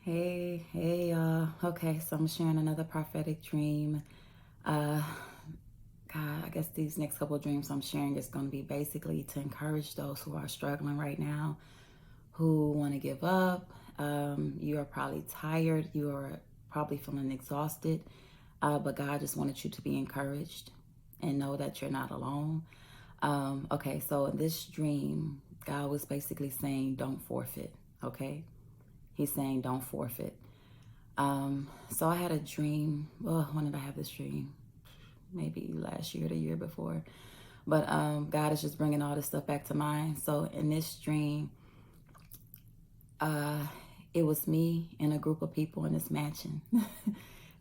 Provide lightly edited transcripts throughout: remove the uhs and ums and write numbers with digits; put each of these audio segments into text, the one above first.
Hey, y'all. Okay, so I'm sharing another prophetic dream. Uh, God, I guess these next couple of dreams I'm sharing is going to be basically to encourage those who are struggling right now, who want to give up. You are probably tired. You are probably feeling exhausted, but God just wanted you to be encouraged and know that you're not alone. Okay, so in this dream, God was basically saying, don't forfeit, okay? He's saying, don't forfeit. So I had a dream. Well, when did I have this dream? Maybe last year or the year before. But God is just bringing all this stuff back to mind. So in this dream, it was me and a group of people in this mansion.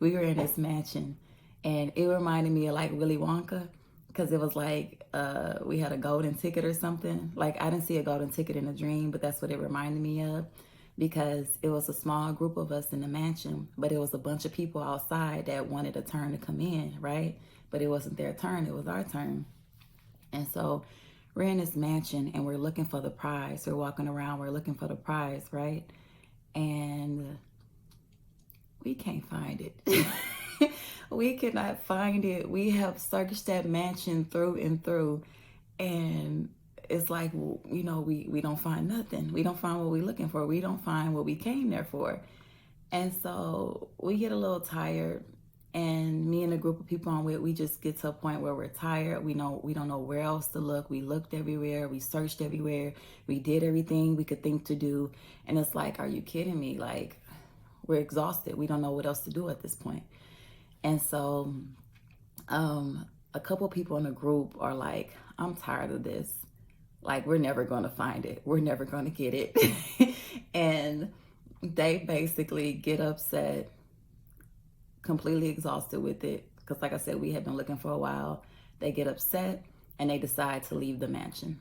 We were in this mansion, and it reminded me of like Willy Wonka, because it was like we had a golden ticket or something. Like, I didn't see a golden ticket in a dream, but that's what it reminded me of, because it was a small group of us in the mansion, but it was a bunch of people outside that wanted a turn to come in, right? But it wasn't their turn, it was our turn. And so we're in this mansion and we're looking for the prize. We're walking around, we're looking for the prize, right? And we can't find it. We cannot find it. We have searched that mansion through and through, and it's like, we don't find nothing. We don't find what we're looking for. We don't find what we came there for. And so we get a little tired, and me and a group of people I'm with, we just get to a point where we're tired. We don't know where else to look. We looked everywhere. We searched everywhere. We did everything we could think to do. And it's like, are you kidding me? Like, we're exhausted. We don't know what else to do at this point. And so a couple people in the group are like, I'm tired of this. Like, we're never going to find it. We're never going to get it. And they basically get upset, completely exhausted with it. Because like I said, we had been looking for a while. They get upset and they decide to leave the mansion.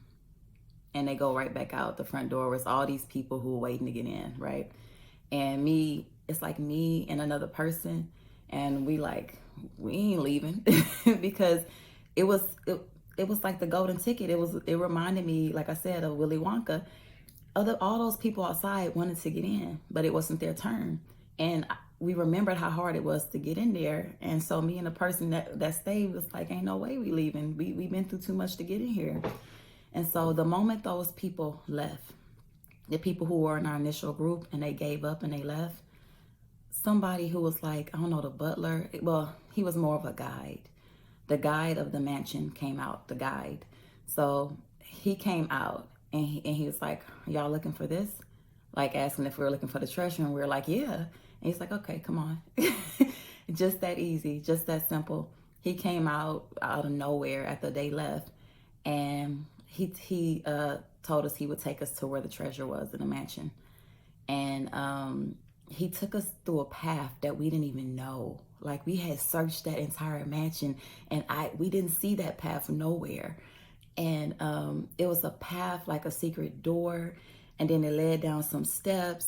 And they go right back out the front door with all these people who are waiting to get in, right? And it's like me and another person. And we ain't leaving because it was like the golden ticket. It reminded me, like I said, of Willy Wonka. All those people outside wanted to get in, but it wasn't their turn. And we remembered how hard it was to get in there. And so me and the person that stayed was like, ain't no way we leaving. We've been through too much to get in here. And so the moment those people left, the people who were in our initial group, and they gave up and they left, somebody who was like, I don't know, the butler, well, he was more of a guide. The guide of the mansion came out, the guide. So he came out and he was like, y'all looking for this? Like, asking if we were looking for the treasure, and we were like, yeah. And he's like, okay, come on. Just that easy, just that simple. He came out of nowhere after they left, and he told us he would take us to where the treasure was in the mansion. And he took us through a path that we didn't even know. Like, we had searched that entire mansion, and we didn't see that path nowhere. And it was a path, like a secret door, and then it led down some steps.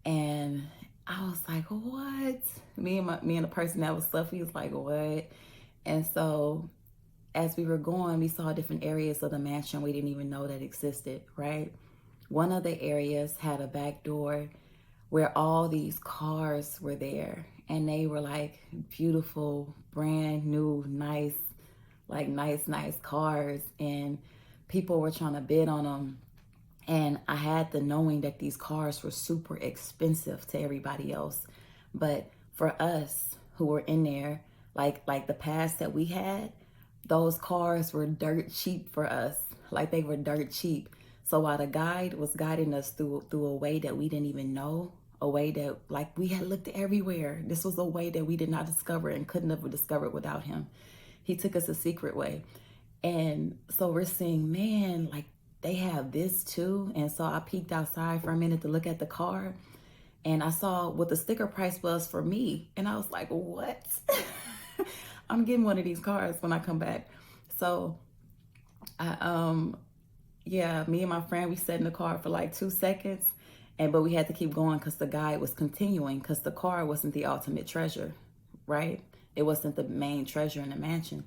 And I was like, what? Me and the person that was left, he was like, what? And so as we were going, we saw different areas of the mansion we didn't even know that existed, right? One of the areas had a back door where all these cars were there, and they were like beautiful, brand new, nice cars, and people were trying to bid on them. And I had the knowing that these cars were super expensive to everybody else, but for us who were in there, like the past that we had, those cars were dirt cheap for us. Like, they were dirt cheap. So while the guide was guiding us through a way that we didn't even know, a way that, like, we had looked everywhere, this was a way that we did not discover and couldn't have discovered without him. He took us a secret way. And so we're seeing, man, like, they have this too. And so I peeked outside for a minute to look at the car, and I saw what the sticker price was for me. And I was like, what? I'm getting one of these cars when I come back. So me and my friend, we sat in the car for like 2 seconds, but we had to keep going because the guy was continuing, because the car wasn't the ultimate treasure, right? It wasn't the main treasure in the mansion.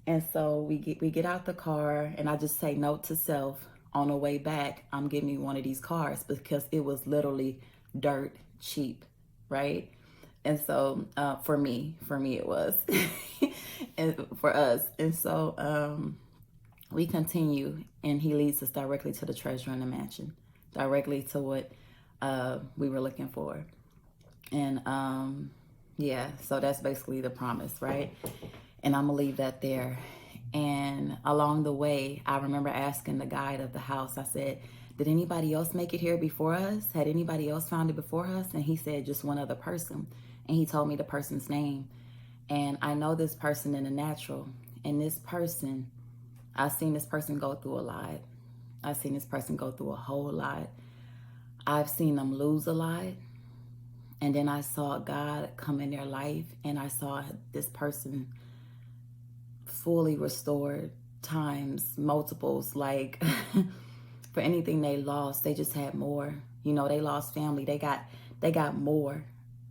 And so we get out the car, and I just say, note to self, on the way back, I'm getting you one of these cars, because it was literally dirt cheap. right? And so for me it was, and for us. And so we continue, and he leads us directly to the treasure in the mansion, directly to what we were looking for. And yeah, so that's basically the promise, right? And I'm gonna leave that there. And along the way, I remember asking the guide of the house, I said, did anybody else make it here before us? Had anybody else found it before us? And he said, just one other person. And he told me the person's name. And I know this person in the natural. And this person, I've seen this person go through a lot. I've seen this person go through a whole lot. I've seen them lose a lot. And then I saw God come in their life, and I saw this person fully restored times multiples. Like for anything they lost, they just had more. You know, they lost family. They got more.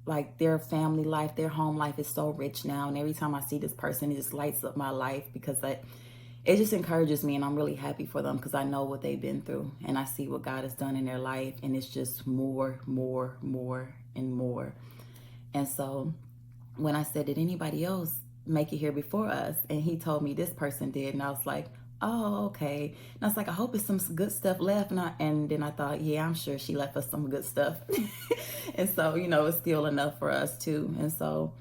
Like their family life, their home life is so rich now. And every time I see this person, it just lights up my life, because it just encourages me, and I'm really happy for them because I know what they've been through, and I see what God has done in their life, and it's just more, more, more, and more. And so when I said, did anybody else make it here before us? And he told me this person did, and I was like, oh, okay. And I was like, I hope it's some good stuff left. And then I thought, yeah, I'm sure she left us some good stuff. And so, you know, it's still enough for us too. And so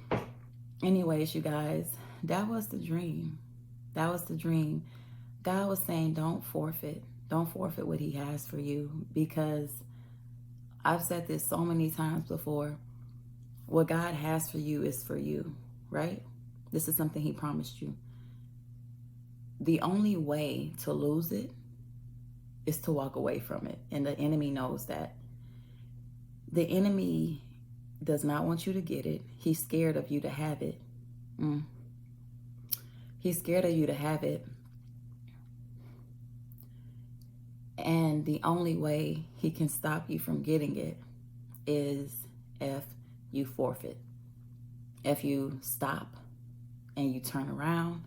anyways, you guys, that was the dream. That was the dream. God was saying, don't forfeit. Don't forfeit what he has for you, because I've said this so many times before. What God has for you is for you, right? This is something he promised you. The only way to lose it is to walk away from it. And the enemy knows that. The enemy does not want you to get it. He's scared of you to have it. He's scared of you to have it. And the only way he can stop you from getting it is if you forfeit. If you stop and you turn around,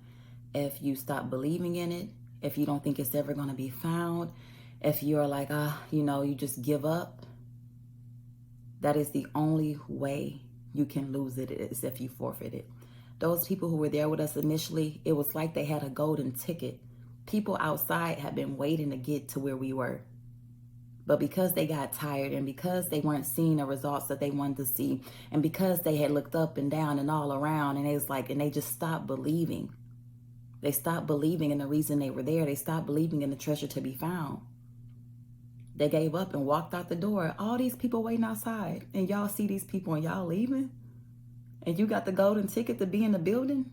if you stop believing in it, if you don't think it's ever going to be found, if you're like, you know, you just give up, that is the only way you can lose it, is if you forfeit it. Those people who were there with us initially, it was like they had a golden ticket. People outside had been waiting to get to where we were. But because they got tired, and because they weren't seeing the results that they wanted to see, and because they had looked up and down and all around, and it was like, and they just stopped believing. They stopped believing in the reason they were there. They stopped believing in the treasure to be found. They gave up and walked out the door. All these people waiting outside, and y'all see these people and y'all leaving, and you got the golden ticket to be in the building.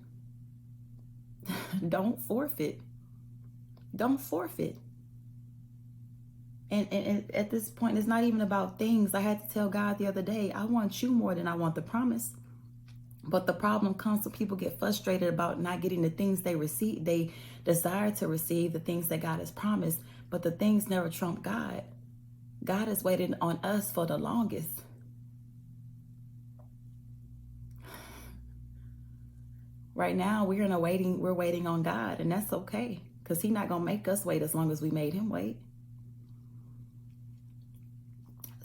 Don't forfeit. Don't forfeit. And at this point, it's not even about things. I had to tell God the other day, I want you more than I want the promise. But the problem comes when people get frustrated about not getting the things they receive. They desire to receive the things that God has promised, but the things never trump God. God has waited on us for the longest. Right now, we're waiting on God, and that's okay, because he's not going to make us wait as long as we made him wait.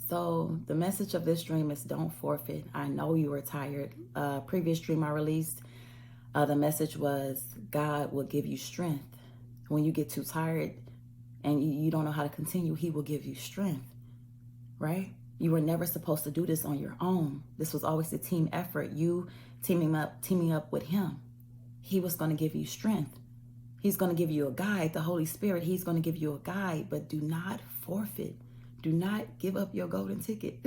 So the message of this dream is don't forfeit. I know you were tired. Previous dream I released, the message was God will give you strength. When you get too tired and you don't know how to continue, he will give you strength, right? You were never supposed to do this on your own. This was always a team effort. You teaming up with him. He was going to give you strength. He's going to give you a guide, the Holy Spirit. He's going to give you a guide, but do not forfeit. Do not give up your golden ticket.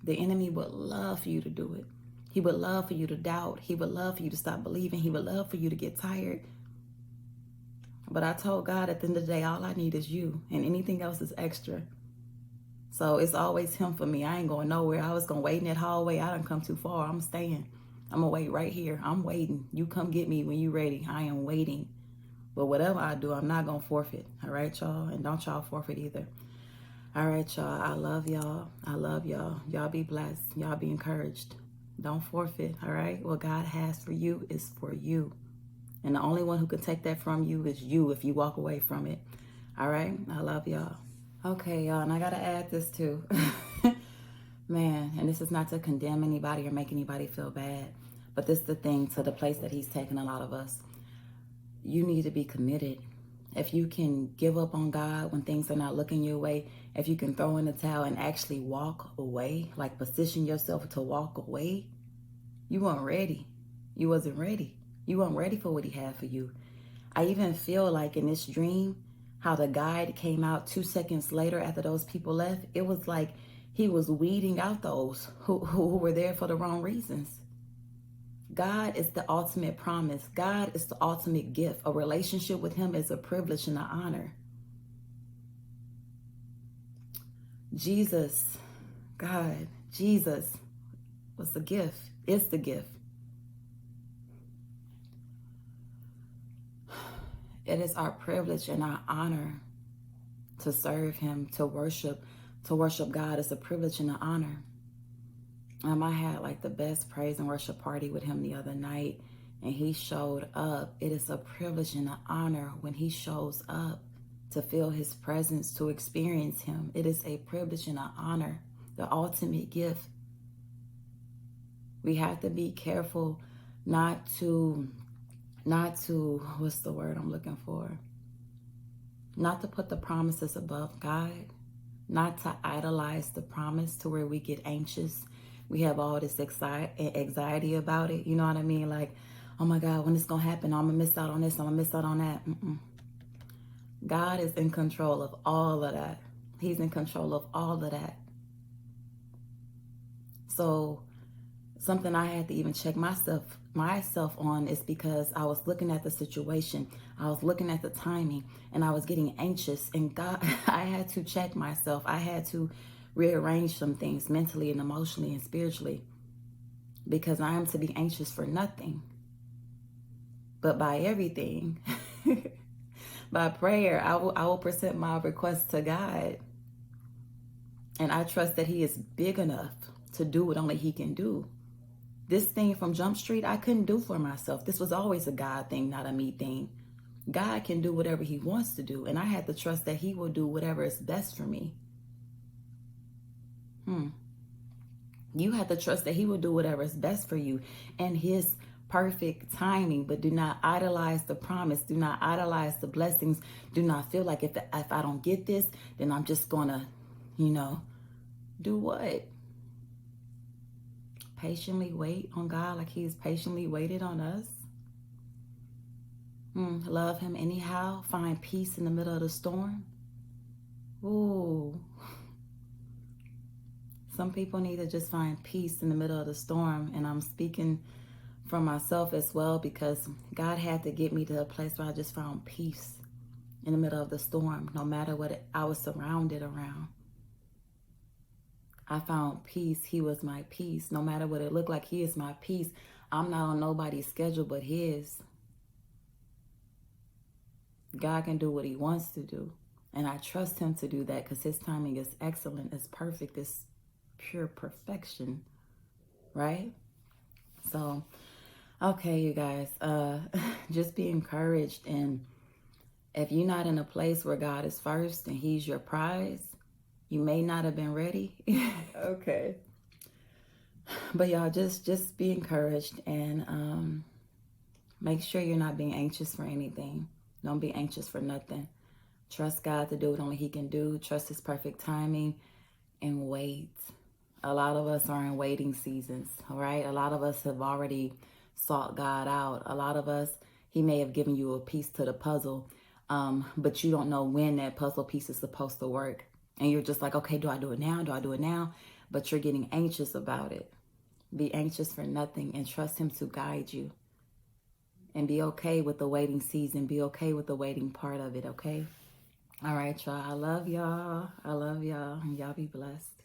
The enemy would love for you to do it. He would love for you to doubt. He would love for you to stop believing. He would love for you to get tired. But I told God at the end of the day, all I need is you, and anything else is extra. So it's always him for me. I ain't going nowhere. I was going to wait in that hallway. I done come too far. I'm staying. I'm going to wait right here. I'm waiting. You come get me when you're ready. I am waiting. But whatever I do, I'm not going to forfeit. All right, y'all? And don't y'all forfeit either. All right, y'all. I love y'all. I love y'all. Y'all be blessed. Y'all be encouraged. Don't forfeit, all right? What God has for you is for you. And the only one who can take that from you is you if you walk away from it. All right? I love y'all. Okay, y'all. And I got to add this too. Man, and this is not to condemn anybody or make anybody feel bad, but this is the thing, to the place that he's taken a lot of us. You need to be committed. If you can give up on God when things are not looking your way, if you can throw in the towel and actually walk away, like position yourself to walk away, you weren't ready. You wasn't ready. You weren't ready for what he had for you. I even feel like in this dream, how the guide came out 2 seconds later after those people left, it was like he was weeding out those who were there for the wrong reasons. God is the ultimate promise. God is the ultimate gift. A relationship with him is a privilege and an honor. Jesus, God, Jesus was the gift, is the gift. It is our privilege and our honor to serve him, to worship God is a privilege and an honor. I had like the best praise and worship party with him the other night, and he showed up. It is a privilege and an honor when he shows up, to feel his presence, to experience him. It is a privilege and an honor, the ultimate gift. We have to be careful not to, what's the word I'm looking for? Not to put the promises above God, not to idolize the promise to where we get anxious. We have all this anxiety about it. You know what I mean? Like, oh my God, when it's going to happen? I'm going to miss out on this. I'm going to miss out on that. God is in control of all of that. He's in control of all of that. So something I had to even check myself on is because I was looking at the situation. I was looking at the timing, and I was getting anxious. And God, I had to check myself. I had to rearrange some things mentally and emotionally and spiritually, because I am to be anxious for nothing, but by everything. By prayer, I will present my request to God. And I trust that he is big enough to do what only he can do. This thing from Jump Street, I couldn't do for myself. This was always a God thing, not a me thing. God can do whatever he wants to do, and I had to trust that he will do whatever is best for me. You have to trust that he will do whatever is best for you and his perfect timing. But do not idolize the promise. Do not idolize the blessings. Do not feel like if I don't get this, then I'm just gonna, do what? Patiently wait on God like he's patiently waited on us. Love him anyhow. Find peace in the middle of the storm. Ooh. Some people need to just find peace in the middle of the storm. And I'm speaking for myself as well, because God had to get me to a place where I just found peace in the middle of the storm, no matter what I was surrounded around. I found peace. He was my peace. No matter what it looked like, he is my peace. I'm not on nobody's schedule but his. God can do what he wants to do. And I trust him to do that, because his timing is excellent, it's perfect, it's pure perfection, right? So, okay, you guys, just be encouraged. And if you're not in a place where God is first and he's your prize, you may not have been ready. Okay. But y'all, just be encouraged, and make sure you're not being anxious for anything. Don't be anxious for nothing. Trust God to do what only he can do. Trust his perfect timing, and wait. A lot of us are in waiting seasons, all right? A lot of us have already sought God out. A lot of us, he may have given you a piece to the puzzle, but you don't know when that puzzle piece is supposed to work. And you're just like, okay, do I do it now? Do I do it now? But you're getting anxious about it. Be anxious for nothing, and trust him to guide you. And be okay with the waiting season. Be okay with the waiting part of it, okay? All right, y'all. I love y'all. I love y'all. And y'all be blessed.